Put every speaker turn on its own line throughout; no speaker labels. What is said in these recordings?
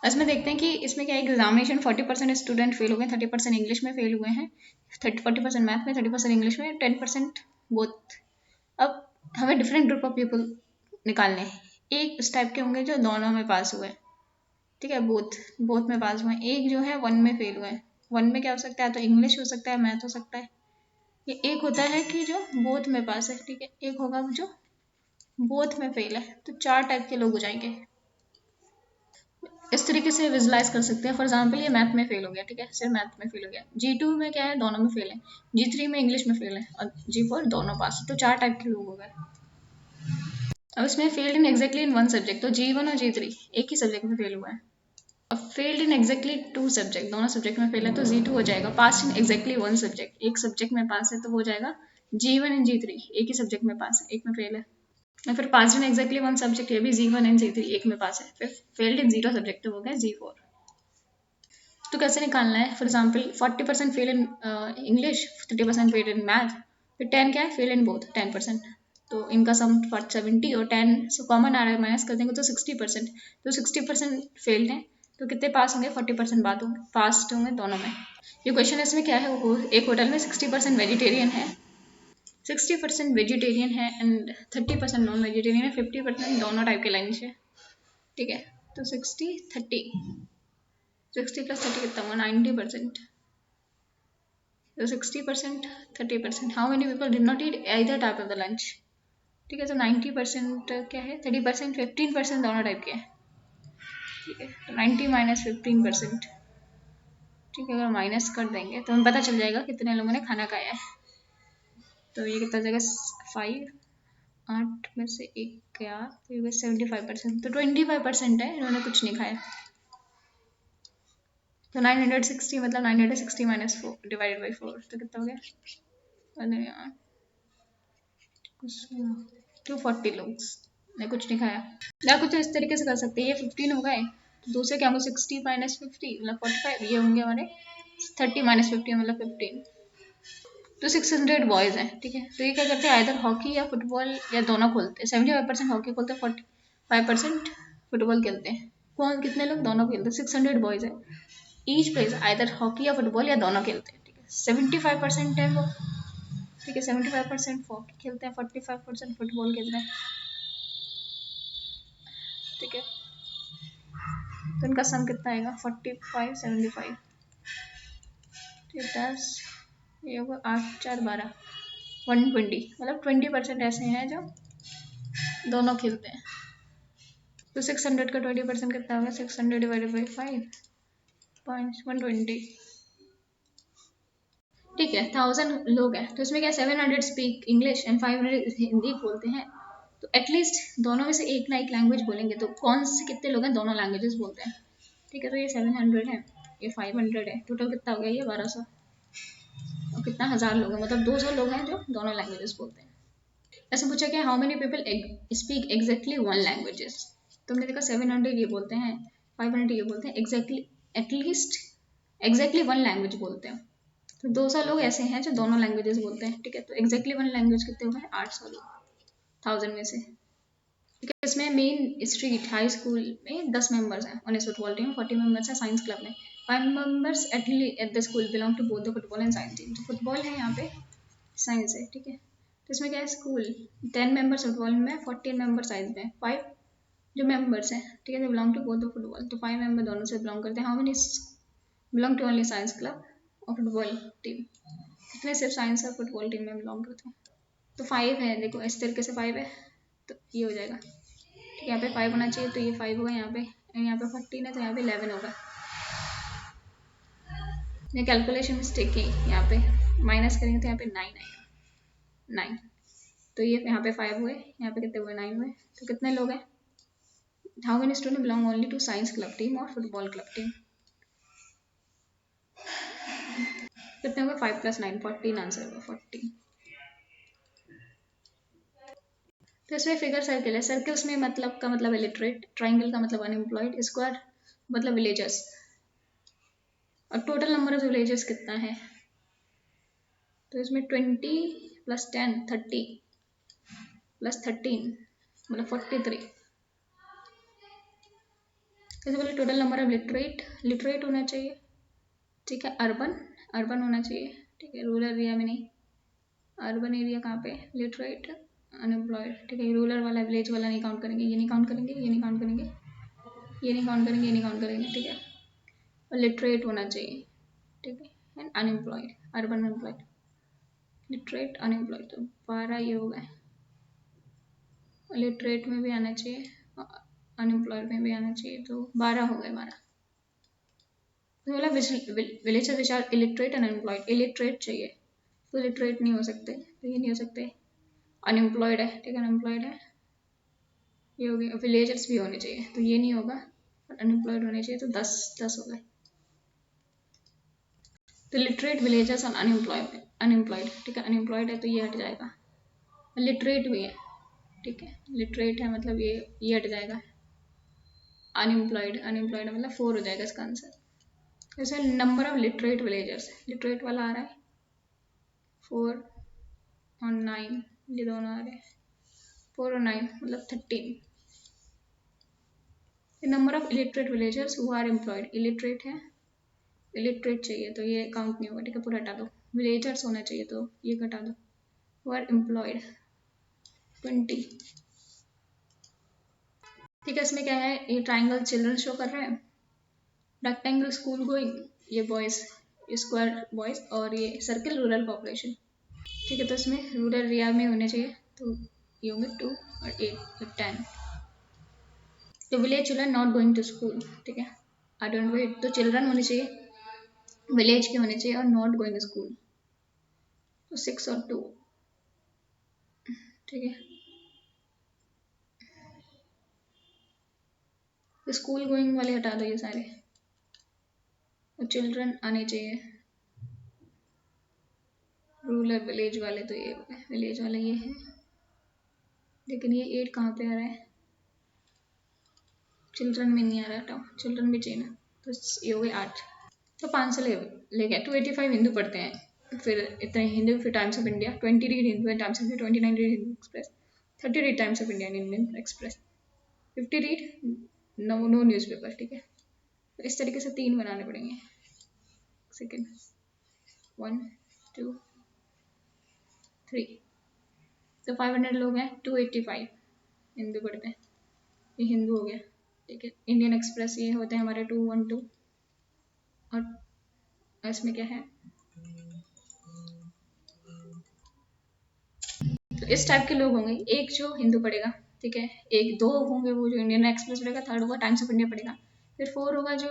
इसमें देखते हैं कि इसमें क्या है, एग्जामिनेशन 40% स्टूडेंट फेल हो गए, 30% इंग्लिश में फेल हुए हैं, 40% मैथ में, 30% इंग्लिश में, 10% बोथ। अब हमें डिफरेंट ग्रुप ऑफ पीपल निकालने हैं। एक इस टाइप के होंगे जो दोनों में पास हुए हैं, ठीक है, बोथ बोथ में पास हुए हैं। एक जो है वन में फेल हुए हैं। वन में क्या हो सकता है, तो इंग्लिश हो सकता है, मैथ हो सकता है। ये एक होता है कि जो बोथ में पास है, ठीक है, एक होगा जो बोथ में फेल है। तो चार टाइप के लोग हो जाएंगे। इस तरीके से विजुलाइज कर सकते हैं। फॉर एग्जाम्पल ये मैथ में फेल हो गया, ठीक है, सिर्फ मैथ में फेल हो गया। G2 में क्या है, दोनों में फेल है। G3 में इंग्लिश में फेल है, और G4 दोनों पास है। तो चार टाइप के लोग हो गए। अब इसमें failed in exactly in one subject, तो G1 और G3 एक ही सब्जेक्ट में फेल हुआ है। अब failed in exactly two subject, दोनों सब्जेक्ट में फेल है, तो G2 हो जाएगा। Pass in exactly one subject, एक सब्जेक्ट में पास है, तो वो हो जाएगा G1 एंड G3, एक ही सब्जेक्ट में पास है, एक में फेल है। और फिर पास इन एग्जैक्टली वन सब्जेक्ट, ये भी G1 एंड G3 एक में पास है। फिर फेल्ड इन जीरो सब्जेक्ट, तो हो गया G4। तो कैसे निकालना है, for example 40% fail in English, 30% fail in math, फिर 10 क्या है, फेल इन बोथ 10%। तो इनका सम 70 और 10 से कॉमन आ रहा है, माइनस कर देंगे तो 60%। तो 60% फेल्ड हैं, तो कितने पास होंगे, 40% बाद होंगे, पास होंगे दोनों में। ये क्वेश्चन इसमें क्या है, एक होटल में 60% वेजिटेरियन है, 60% वेजिटेरियन है एंड 30% नॉन वेजिटेरियन है, 50% दोनों टाइप के लंच है, ठीक है। तो 60 30, 60 + 30 कितना हुआ, 90%। तो 60% 30%, how many people did not eat either type of the lunch, ठीक है। तो 90% क्या है, 30% 15% दोनों टाइप के हैं, ठीक है। तो 90 - 15%, ठीक है। अगर माइनस कर देंगे तो हमें पता चल जाएगा कितने लोगों ने खाना खाया है। तो ये कितना जाएगा, 5, 8 में से एक गया, तो ये 75%। तो 25% है इन्होंने कुछ नहीं खाया। तो 960 मतलब 960 - 4 डिवाइडेड बाई 4, तो कितना हो गया, अरे यार 240 लोग ने कुछ नहीं खाया। या कुछ इस तरीके से कर सकते हैं, ये 15 हो गए, तो दूसरे क्या होंगे, 60 - 50 मतलब 45, ये होंगे हमारे 30 - 50 मतलब 15। तो 600 बॉयज हैं, ठीक है। तो ये क्या करते हैं, आइदर हॉकी या फुटबॉल या दोनों खेलते हैं। 75% हॉकी खेलते हैं, 45% फुटबॉल खेलते हैं। कौन कितने लोग, दोनों खेलते हैं, 600 बॉयज है। ईच प्लेस आइदर हॉकी या फुटबॉल या दोनों खेलते हैं, ठीक है। 75% है वो, ठीक है, 75% हॉकी खेलते हैं, 45% फुटबॉल खेलते हैं, ठीक है। तो इनका सम कितना आएगा, 45 75, ठीक है, 10, ये होगा 8 4 12, 120, मतलब 20% ऐसे हैं जो दोनों खेलते हैं। तो 600 का 20% कितना होगा, 600 डिवाइडेड बाई 5.120, ठीक है। 1000 लोग हैं, तो इसमें क्या, 700 स्पीक इंग्लिश एंड 500 हिंदी बोलते हैं। तो एटलीस्ट दोनों में से एक ना एक लैंग्वेज बोलेंगे। तो कौन से कितने लोग हैं, दोनों लैंग्वेजेस बोलते हैं, ठीक है। तो ये 700 है, ये 500 है, टोटल कितना हो गया, ये 1200। और कितना, 1000 लोग हैं, मतलब 200 लोग हैं जो दोनों लैंग्वेजेस बोलते हैं। ऐसे पूछा क्या, how many people speak exactly one languages. तुमने देखा 700 ये बोलते हैं, 500 ये बोलते हैं, exactly at least exactly one language बोलते हैं। तो 200 लोग ऐसे हैं जो दोनों लैंग्वेजेस बोलते हैं, ठीक है। तो एग्जैक्टली वन लैंग्वेज कितने हो गए, 800 लोग 1000 में से, ठीक है। इसमें मेन स्ट्रीट हाई स्कूल में 10 मेंबर्स हैं, 19 फुटबॉल टीम, 40 मेंबर्स हैं साइंस क्लब में, 5 members at the school belong to both the football and science team. तो फुटबॉल है यहाँ पे, साइंस है, ठीक है। तो इसमें क्या है, स्कूल 10 मेंबर्स फुटबॉल में, 14 मेंबर साइंस में, 5 जो मेंबर्स हैं, ठीक है, belong to both the football, तो 5 मेंबर दोनों से बिलोंग करते हैं। How many belong to only science club और फुटबॉल टीम, कितने सिर्फ साइंस और फुटबॉल टीम में बिलोंग करते हैं। तो 5 है, देखो इस तरीके से 5 है, तो ये हो जाएगा, ठीक है। यहाँ पे 5 होना चाहिए, तो ये 5 होगा यहाँ पे, यहाँ पे 14 है, तो यहाँ पे 11 होगा। ये कैलकुलेशन मिस्टेक की, यहाँ पे माइनस करेंगे तो यहाँ पे 9 आएगा, 9। तो ये यहाँ पे 5 हुए, यहाँ पे कितने हुए, 9 हुए। तो कितने लोग हैं, how many student belong only to science club team और फुटबॉल क्लब टीम, कितने होंगे, 5 + 9 14, आंसर होगा 14। तो इसमें फिगर सर्कल है, सर्कल्स में मतलब का मतलब इलिटरेट, ट्राइंगल का मतलब अनएम्प्लॉयड, स्क्वायर मतलब विलेजर्स। और टोटल नंबर ऑफ विलेजर्स कितना है, तो इसमें 20 + 10 30 + 13 मतलब 43। जैसे बोले टोटल नंबर ऑफ लिटरेट होना चाहिए, ठीक है। अर्बन होना चाहिए, ठीक है। रूरल एरिया में नहीं, अर्बन एरिया कहाँ पे, लिटरेट अनएम्प्लॉयड, ठीक है। रूरल वाला विलेज वाला नहीं काउंट करेंगे, ये नहीं काउंट करेंगे, ये नहीं काउंट करेंगे, ये नहीं काउंट करेंगे, ये नहीं काउंट करेंगे, ठीक है। और लिटरेट होना चाहिए, ठीक है। And unemployed, urban unemployed, literate unemployed, तो 12 ये हो गए। लिटरेट में भी आना चाहिए, अनएम्प्लॉयड में भी आना चाहिए, तो 12 हो गए 12। तो बोला village which are illiterate and unemployed, illiterate चाहिए तो लिटरेट नहीं हो सकते, तो ये नहीं हो सकते। अनएम्प्लॉयड है, ठीक है, अनएम्प्लॉयड है, ये हो गया। विलेजर्स भी होने चाहिए, तो ये नहीं होगा, और अनएम्प्लॉयड होने चाहिए, तो 10 हो गए। तो लिटरेट विलेजर्स और अनएम्प्लॉयड, ठीक है। अनएम्प्लॉयड है तो ये हट जाएगा। लिटरेट भी है, ठीक है, लिटरेट है मतलब ये हट जाएगा। अनएम्प्लॉयड मतलब 4 हो जाएगा इसका आंसर। जैसे number of literate villagers, literate वाला आ रहा है 4 और 9, ये दोनों आ रहे हैं 4 और 9 मतलब 13। Number of illiterate villagers who are employed, illiterate है, इलिटरेट चाहिए तो ये काउंट नहीं होगा, ठीक है, पूरा हटा दो। विलेजर्स होना चाहिए तो ये घटा दो। हु आर एम्प्लॉयड 20, ठीक है। इसमें क्या है, ये ट्राइंगल चिल्ड्रन शो कर रहे हैं, रेक्टेंगल स्कूल गोइंग ये बॉयज, स्क्वायर बॉयज, और ये सर्किल रूरल पॉपुलेशन, ठीक है। तो इसमें रूरल एरिया में होने चाहिए, तो ये होंगे 2 और 8 तो 10। तो village children not going to school, ठीक है, आई डोंट वेट, तो चिल्ड्रन होने चाहिए, विलेज के होने चाहिए, और नॉट गोइंग स्कूल, तो 6 और 2, ठीक है। तो स्कूल गोइंग वाले हटा दो ये सारे, और चिल्ड्रन आने चाहिए, रूरल विलेज वाले, तो ये विलेज वाले ये है, लेकिन ये 8 कहाँ पे आ रहा है, चिल्ड्रन में नहीं आ रहा, हटाओ, चिल्ड्रन भी चाहिए ना, तो ये हो गए 8। तो 500 ले गए। 285 हिंदू पढ़ते हैं, फिर इतने हिंदू, फिर Times of India 20 read Hindu and Times of India, 29 read Hindu Express, 30 read Times of India and Indian Express, 50 read no newspaper, ठीक है। तो इस तरीके से 3 बनाने पड़ेंगे। सेकेंड 1 2 3, तो 500 लोग हैं, 285 हिंदू पढ़ते हैं, ये हिंदू हो गया, ठीक है। इंडियन एक्सप्रेस ये होते हैं हमारे 212, और इसमें क्या है, तो इस टाइप के लोग होंगे। एक जो हिंदू पढ़ेगा, ठीक है, एक 2 होंगे वो जो इंडियन एक्सप्रेस पढ़ेगा, 3rd होगा टाइम्स ऑफ इंडिया पढ़ेगा, फिर 4 होगा जो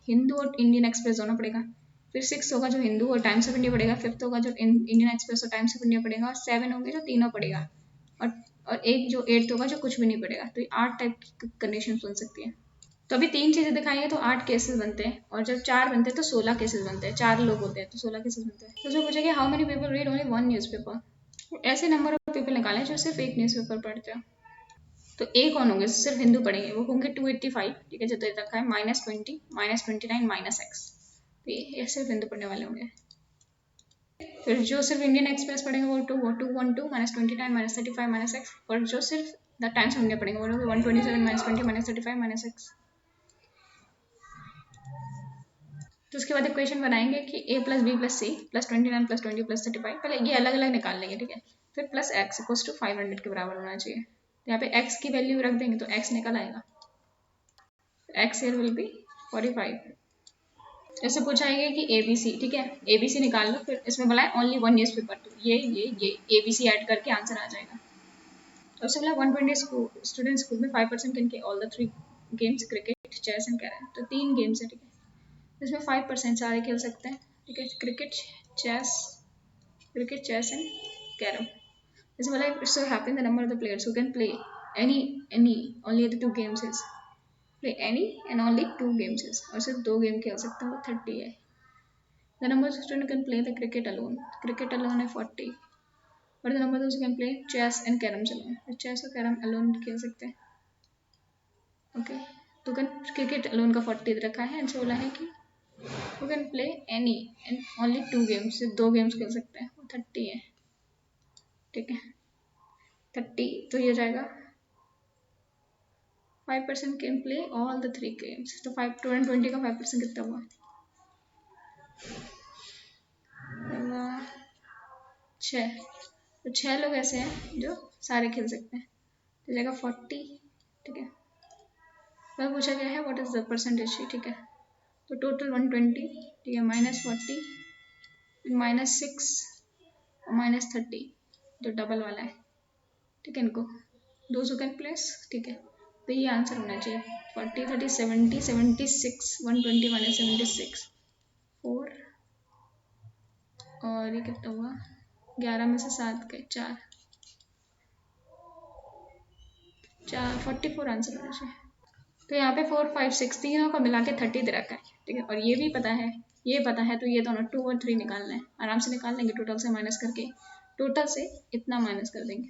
हिंदू और इंडियन एक्सप्रेस दोनों पढ़ेगा, फिर 6 होगा जो हिंदू और टाइम्स ऑफ इंडिया पढ़ेगा, 5th होगा जो इंडियन एक्सप्रेस और टाइम्स ऑफ इंडिया पढ़ेगा, और 7 होंगे जो तीनों पढ़ेगा, और एक जो 8th होगा जो कुछ भी नहीं पढ़ेगा। तो ये 8 टाइप की कंडीशन बन सकती है। तो अभी 3 चीजें दिखाई है तो 8 केसेस बनते हैं, और जब 4 बनते हैं तो 16 केसेस बनते हैं, 4 लोग होते हैं तो 16 केसेस बनते हैं। तो जो पूछेगा how many people read only 1 newspaper, ऐसे नंबर ऑफ पीपल निकालें जो सिर्फ एक न्यूज़पेपर पढ़ते हैं। तो एक कौन होंगे, सिर्फ हिंदू पढ़ेंगे, वो होंगे 285, ठीक है, जो दे रखा है -20 -29 -x, तो ये सिर्फ हिंदू पढ़ने वाले होंगे। फिर जो सिर्फ इंडियन एक्सप्रेस पढ़ेंगे वो 212 -29 -35 -x, और जो सिर्फ द टाइम्स ऑफ इंडिया पढ़ेंगे वो होंगे 127 -20 -35 -x। तो उसके बाद इक्वेशन बनाएंगे कि a + b + c + 29 + 20 + 35, पहले ये अलग अलग निकाल लेंगे, ठीक है। फिर प्लस x = 500 के बराबर होना चाहिए। तो यहाँ पे x की वैल्यू रख देंगे तो x निकल आएगा, x here will be 45। ऐसे पूछाएंगे कि ABC, ठीक है, ABC निकाल लो, फिर इसमें बोला है ओनली 1 न्यूज़पेपर, तो ये ABC ऐड करके आंसर आ जाएगा। तो उससे बोला 120 स्टूडेंट स्कूल में 5% can all the 3 games, cricket, chess and carrom, तो 3 गेम्स है, ठीक है। इसमें 5% सारे खेल सकते हैं, ठीक है, क्रिकेट, चेस एंड कैरम। जैसे बोला it so happen the number of the players who can play any only the 2 games is, play any and only 2 games is, और सिर्फ 2 गेम खेल सकते हैं, वो 30 है। The number of student can play the cricket alone है 40, और the number of can play chess and carrom alone, chess और कैरम अलोन खेल सकते हैं, ओके। तो क्रिकेट अलोन का 40 रखा है, आंसर बोला है कि you can play any and only 2 games, सिर्फ 2 गेम्स खेल सकते हैं, वो 30 है, ठीक है। 30 तो ये हो जाएगा 5% can play all the 3 games. तो 5 का 5% कितना हुआ? 6। तो 6 लोग ऐसे हैं जो सारे खेल सकते हैं, तो जाएगा 40। ठीक है, वह पूछा गया है व्हाट इज द परसेंटेज। ठीक है, तो टोटल 120। ठीक है, -40, -6 और -30 जो डबल वाला है। ठीक है, इनको दो कैन प्लेस। ठीक है, तो ये आंसर होना चाहिए 40, 30, 70, 76, 120 -76, 4 और ये कितना हुआ? 11 में से 7 गए, 4 44 आंसर होना चाहिए। तो यहाँ पे 4, 5, 6 तीनों का मिला के 30 दे रखा है। ठीक है, और ये भी पता है, ये पता है, तो ये दोनों 2 और 3 निकालना है। आराम से निकाल लेंगे टोटल से माइनस करके, टोटल से इतना माइनस कर देंगे।